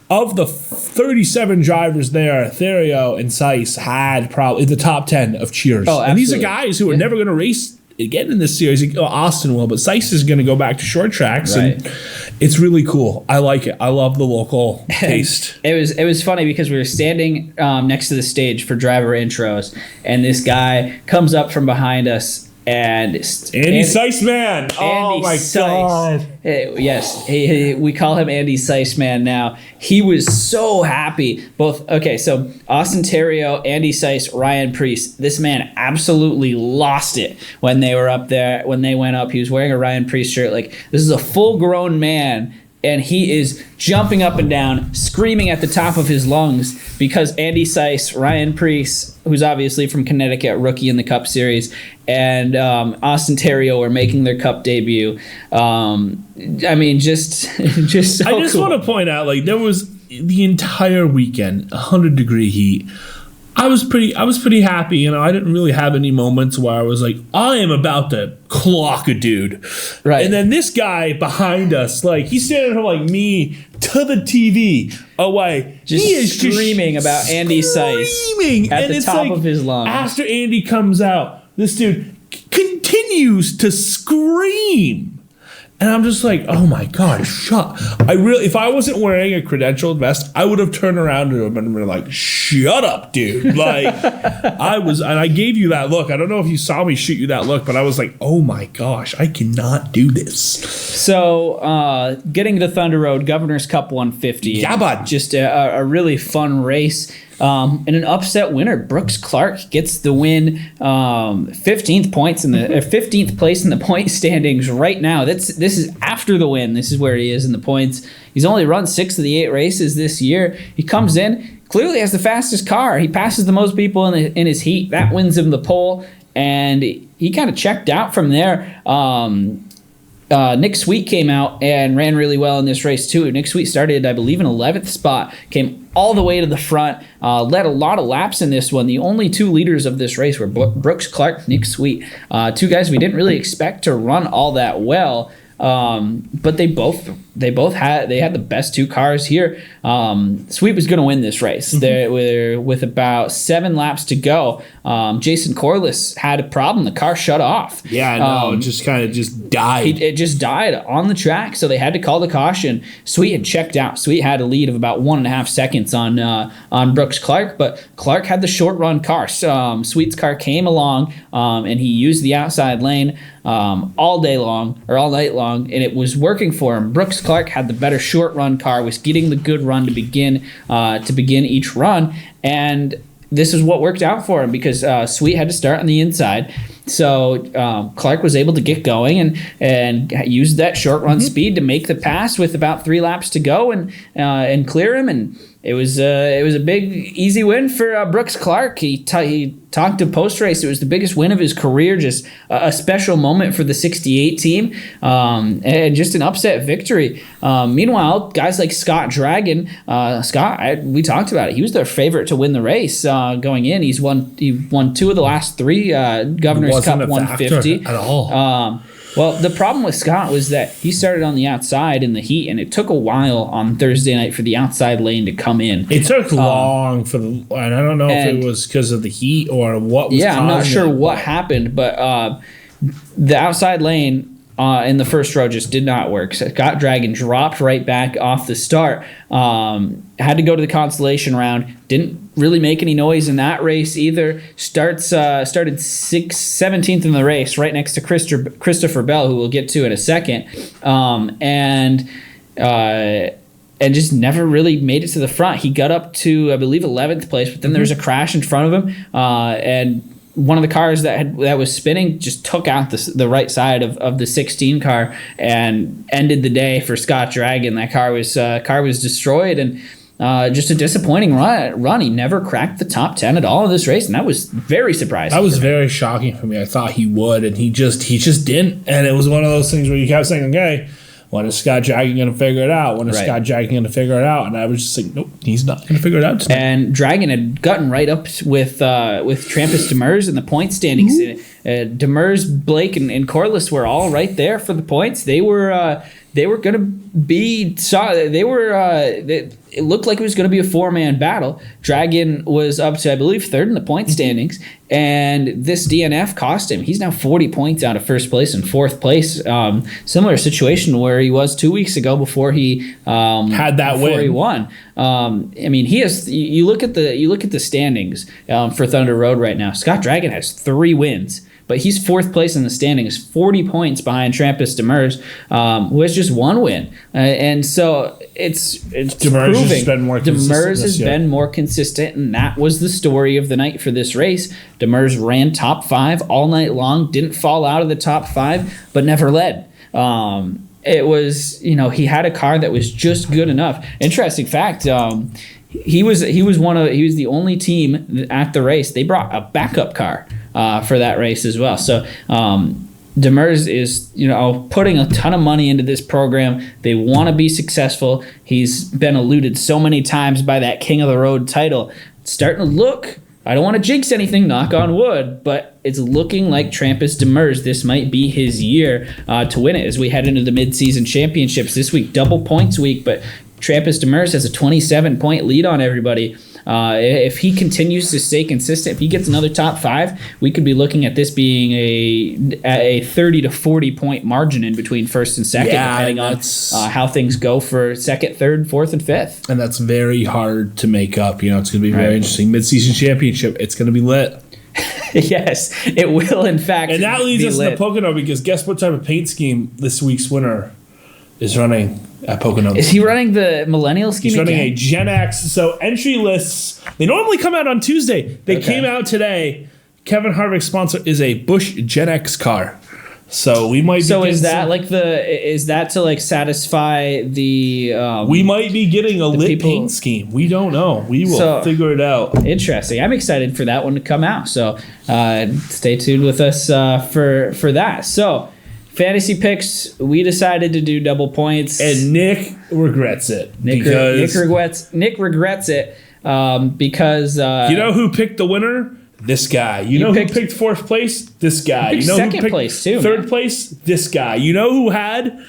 Of the 37 drivers there, Therio and Seiss had probably the top 10 of cheers. Oh, and these are guys who are never going to race again in this series. Austin will, but Seiss is going to go back to short tracks, and it's really cool. I like it. I love the local taste. It was funny because we were standing next to the stage for driver intros, and this guy comes up from behind us. And Andy Seiss man. Oh my God. Yes, we call him Andy Seiss man now. He was so happy. So Austin Therio, Andy Seiss, Ryan Preece. This man absolutely lost it when they were up there. When they went up, he was wearing a Ryan Preece shirt. Like, this is a full-grown man, and he is jumping up and down, screaming at the top of his lungs because Andy Seiss, Ryan Preece, who's obviously from Connecticut, rookie in the Cup Series, and Austin Therio are making their Cup debut. Just so I just want to point out, there was the entire weekend, 100-degree heat. I was pretty happy. I didn't really have any moments where I was like, I am about to clock a dude. Right. And then this guy behind us, he's standing from me to the TV away. He is screaming about Andy Seiss at the top of his lungs. After Andy comes out, this dude continues to scream. And I'm just like, oh my God, if I wasn't wearing a credentialed vest, I would have turned around to him and been like, shut up, dude. And I gave you that look. I don't know if you saw me shoot you that look, but I was like, oh my gosh, I cannot do this. So, getting to Thunder Road, Governor's Cup 150. Yeah, bud. Just a really fun race. And an upset winner, Brooks Clark, gets the win. 15th place in the point standings right now. This is after the win. This is where he is in the points. He's only run 6 of the 8 races this year. He comes in, clearly has the fastest car. He passes the most people in his heat. That wins him the pole, and he kind of checked out from there. Nick Sweet came out and ran really well in this race too. Nick Sweet started, I believe, in 11th spot, came all the way to the front, led a lot of laps in this one. The only 2 leaders of this race were Brooks Clark, Nick Sweet, 2 guys we didn't really expect to run all that well. But they both had the best 2 cars here. Sweet was going to win this race. With about 7 laps to go, Jason Corliss had a problem. The car shut off. Yeah, I know. It just died. It just died on the track, so they had to call the caution. Sweet had checked out. Sweet had a lead of about 1.5 seconds on Brooks Clark, but Clark had the short run car. Sweet's car came along, and he used the outside lane all night long, and it was working for him. Brooks Clark had the better short run car, was getting the good run to begin each run, and this is what worked out for him because Sweet had to start on the inside. So Clark was able to get going and use that short run speed to make the pass with about 3 laps to go and clear him. And it was a big, easy win for Brooks Clark. He talked to post-race. It was the biggest win of his career, just a special moment for the 68 team, and just an upset victory. Meanwhile, guys like Scott Dragon, we talked about it. He was their favorite to win the race going in. He won 2 of the last 3 Governor's Cup 150 at all. Well, the problem with Scott was that he started on the outside in the heat, and it took a while on Thursday night for the outside lane to come in. It took long and I don't know if it was because of the heat or what was causing it. I'm not sure what happened, but the outside lane in the first row just did not work. Scott Dragon dropped right back off the start. Had to go to the consolation round. Didn't really make any noise in that race either. Started 17th in the race, right next to Christopher Bell, who we'll get to in a second. And just never really made it to the front. He got up to, I believe, 11th place, but then there was a crash in front of him, and one of the cars that was spinning just took out the right side of the 16 car and ended the day for Scott Dragon. That car was destroyed, and just a disappointing run. He never cracked the top 10 at all in this race, and that was very surprising. That was very shocking for me. I thought he would, and he just didn't. And it was one of those things where you kept saying, okay, when is Scott Dragon going to figure it out? When is Scott Dragon going to figure it out? And I was just like, nope, he's not going to figure it out tonight. And Dragon had gotten right up with Trampus Demers in the point standings. Demers, Blake, and Corliss were all right there for the points. They were going to be. It looked like it was going to be a 4-man battle. Dragon was up to, I believe, 3rd in the point standings, and this DNF cost him. He's now 40 points out of first place and 4th place. Similar situation where he was 2 weeks ago before he had that win. He won. I mean, he has. You look at the standings for Thunder Road right now. Scott Dragon has 3 wins. But he's 4th place in the standings, 40 points behind Trampus Demers, who has just 1 win. And so it's Demers proving has been more consistent Demers has been more consistent, and that was the story of the night for this race. Demers ran top 5 all night long, didn't fall out of the top 5, but never led. It was, he had a car that was just good enough. Interesting fact, he was the only team at the race. They brought a backup car for that race as well. So Demers is, putting a ton of money into this program. They want to be successful. He's been eluded so many times by that King of the Road title. It's starting to look, I don't want to jinx anything, knock on wood, but it's looking like Trampus Demers, this might be his year to win it as we head into the mid-season championships this week. Double points week, but Trampus Demers has a 27-point lead on everybody. If he continues to stay consistent, if he gets another top 5, we could be looking at this being a 30 to 40 point margin in between first and second, depending on how things go for second, third, fourth, and fifth. And that's very hard to make up. It's going to be very interesting. Mid-season championship, it's going to be lit. Yes, it will, in fact. And that leads us to Pocono, because guess what type of paint scheme this week's winner is running at Pocono? Is he running the millennial scheme? He's running again? a Gen X. So entry lists, they normally come out on Tuesday. They came out today. Kevin Harvick's sponsor is a Busch Gen X car. So we might. So is that to satisfy the? We might be getting a lit paint scheme. We don't know. We will figure it out. Interesting. I'm excited for that one to come out. So stay tuned with us for that. So. Fantasy picks, we decided to do double points. And Nick regrets it. Nick regrets it because... you know who picked the winner? This guy. You know who picked 4th place? This guy. You know second who picked place too, 3rd place? This guy. You know who had...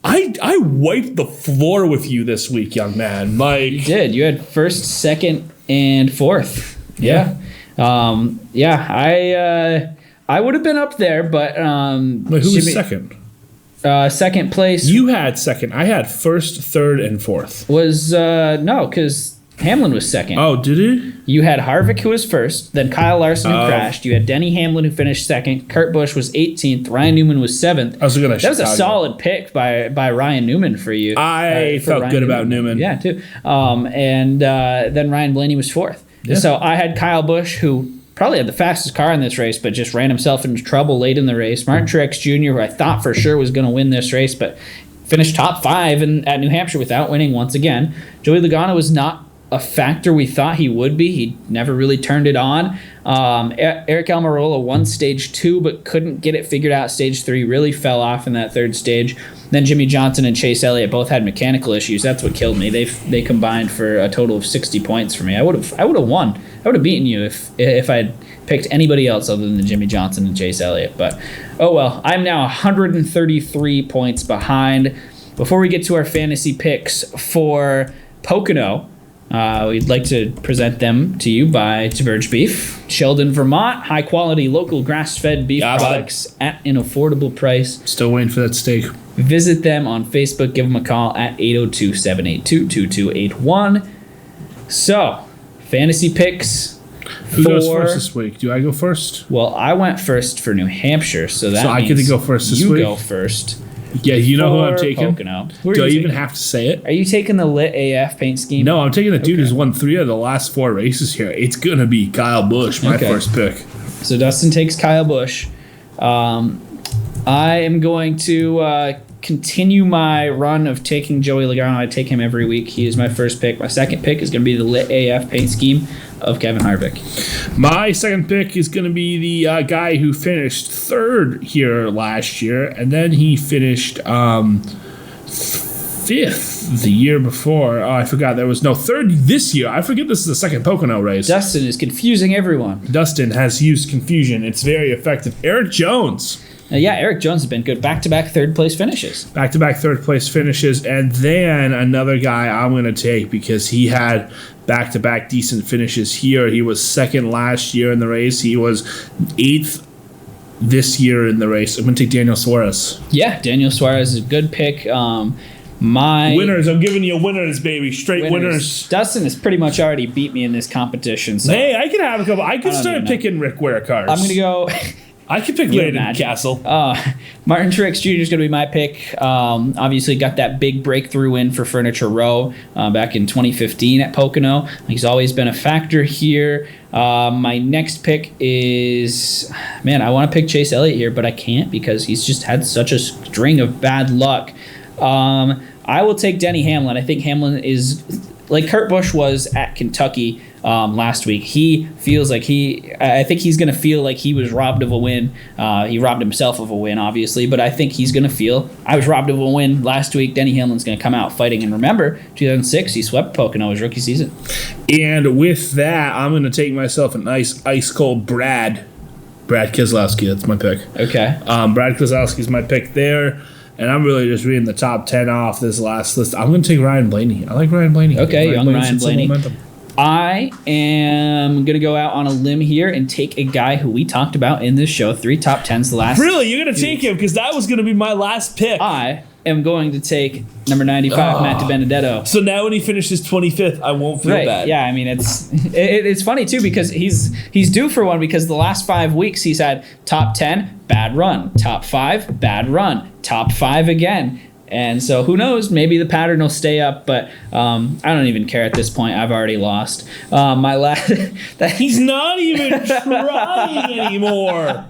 I wiped the floor with you this week, young man. Mike. You did. You had 1st, 2nd, and 4th. Yeah. I would have been up there, but... Wait, who was second? Second place... You had second. I had 1st, 3rd, and 4th. Was... no, because Hamlin was second. Oh, did he? You had Harvick, who was 1st, then Kyle Larson, who crashed. You had Denny Hamlin, who finished 2nd. Kurt Busch was 18th. Ryan Newman was 7th. I was looking at That was a solid pick by Ryan Newman for you. I felt good about Newman. Yeah, too. And then Ryan Blaney was 4th. Yeah. So I had Kyle Busch, who... probably had the fastest car in this race, but just ran himself into trouble late in the race. Martin Truex Jr., who I thought for sure was going to win this race, but finished top 5 at New Hampshire without winning once again. Joey Logano was not a factor we thought he would be. He never really turned it on. Eric Almirola won stage 2, but couldn't get it figured out. Stage 3 really fell off in that 3rd stage. Then Jimmy Johnson and Chase Elliott both had mechanical issues. That's what killed me. They combined for a total of 60 points for me. I would have won. I would have beaten you if I'd picked anybody else other than Jimmy Johnson and Chase Elliott. But, oh well. I'm now 133 points behind. Before we get to our fantasy picks for Pocono, We'd like to present them to you by Diverge Beef, Sheldon, Vermont. High quality local grass-fed beef products at an affordable price. Still waiting for that steak. Visit them on Facebook. Give them a call at 802-782-2281. So, fantasy picks. Who goes first this week? Do I go first? Well, I went first for New Hampshire, so that I get to go first this week? You go first. Yeah, you know who I'm taking? Pocono. Do I even have to say it? Are you taking the Lit AF paint scheme? No, I'm taking the dude who's won 3 of the last 4 races here. It's going to be Kyle Busch, my first pick. So Dustin takes Kyle Busch. I am going to continue my run of taking Joey Logano. I take him every week. He is my first pick. My second pick is going to be the Lit AF paint scheme of Kevin Harvick. My second pick is going to be the guy who finished 3rd here last year, and then he finished 5th the year before. Oh, I forgot there was no 3rd this year. I forget this is the second Pocono race. Dustin is confusing everyone. Dustin has used confusion. It's very effective. Eric Jones. Eric Jones has been good. Back-to-back third-place finishes. Back-to-back third-place finishes. And then another guy I'm going to take because he had back-to-back decent finishes here. He was 2nd last year in the race. He was 8th this year in the race. I'm going to take Daniel Suarez. Yeah, Daniel Suarez is a good pick. My winners. I'm giving you winners, baby. Straight winners. Dustin has pretty much already beat me in this competition. So hey, I can have a couple. I could start picking Rick Ware cars. I'm going to go... I could pick Layden Castle. Martin Truex Jr. is going to be my pick. Obviously got that big breakthrough win for Furniture Row back in 2015 at Pocono. He's always been a factor here. My next pick is... Man, I want to pick Chase Elliott here, but I can't because he's just had such a string of bad luck. I will take Denny Hamlin. I think Hamlin is... Like Kurt Busch was at Kentucky last week. He feels like I think he's going to feel like he was robbed of a win. He robbed himself of a win, obviously, but I think he's going to feel, I was robbed of a win last week. Denny Hamlin's going to come out fighting. And remember, 2006, he swept Pocono his rookie season. And with that, I'm going to take myself a nice ice-cold Brad Keselowski. That's my pick. Okay. Brad Keselowski's my pick there. And I'm really just reading the top 10 off this last list. I'm going to take Ryan Blaney. I like Ryan Blaney. Okay, Ryan Blaney. I am going to go out on a limb here and take a guy who we talked about in this show. 3 top 10s the last. Really? You're going to take him? Because that was going to be my last pick. I am going to take number 95, Matt Dibenedetto. So now when he finishes 25th, I won't feel bad. Yeah, I mean, it's funny, too, because he's due for one because the last 5 weeks he's had top 10, bad run. Top 5, bad run. Top 5 again. And so who knows? Maybe the pattern will stay up, but I don't even care at this point. I've already lost. My last. He's not even trying anymore.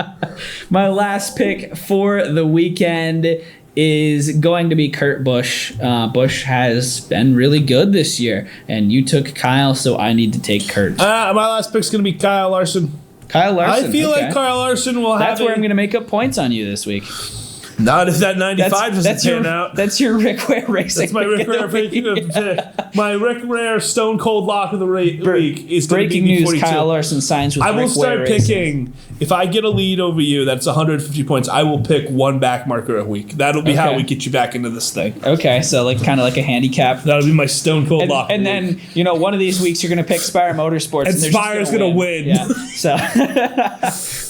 My last pick for the weekend is going to be Kurt Busch. Busch has been really good this year, and you took Kyle, so I need to take Kurt. My last pick's going to be Kyle Larson. Kyle Larson. I feel like Kyle Larson will have. That's where I'm going to make up points on you this week. Not if that 95 doesn't pan out. That's your Rick Ware racing. That's my Rick Ware my Rick Ware Stone Cold Lock of the week is going to be breaking news: 42. Kyle Larson signs with Rick Ware. I will start picking. If I get a lead over you, that's 150 points. I will pick one back marker a week. That'll be how we get you back into this thing. Okay, so kind of like a handicap. That'll be my Stone Cold Lock. And then one of these weeks you're going to pick Spire Motorsports. And Spire's going to win. Yeah. So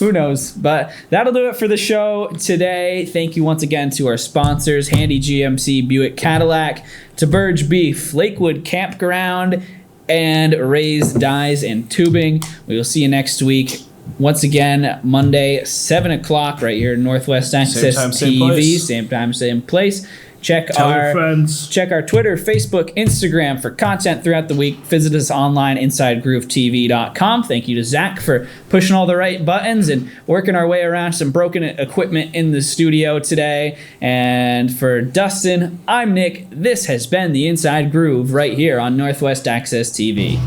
who knows? But that'll do it for the show today. Thank you once again to our sponsors, Handy GMC, Buick Cadillac, Diverge Beef, Lakewood Campground, and Ray's Dyes and Tubing. We will see you next week. Once again, Monday, 7 o'clock, right here in Northwest Access TV. Same time, same place. Check our Twitter, Facebook, Instagram for content throughout the week. Visit us online, InsideGrooveTV.com. Thank you to Zach for pushing all the right buttons and working our way around some broken equipment in the studio today. And for Dustin, I'm Nick. This has been the Inside Groove right here on Northwest Access TV.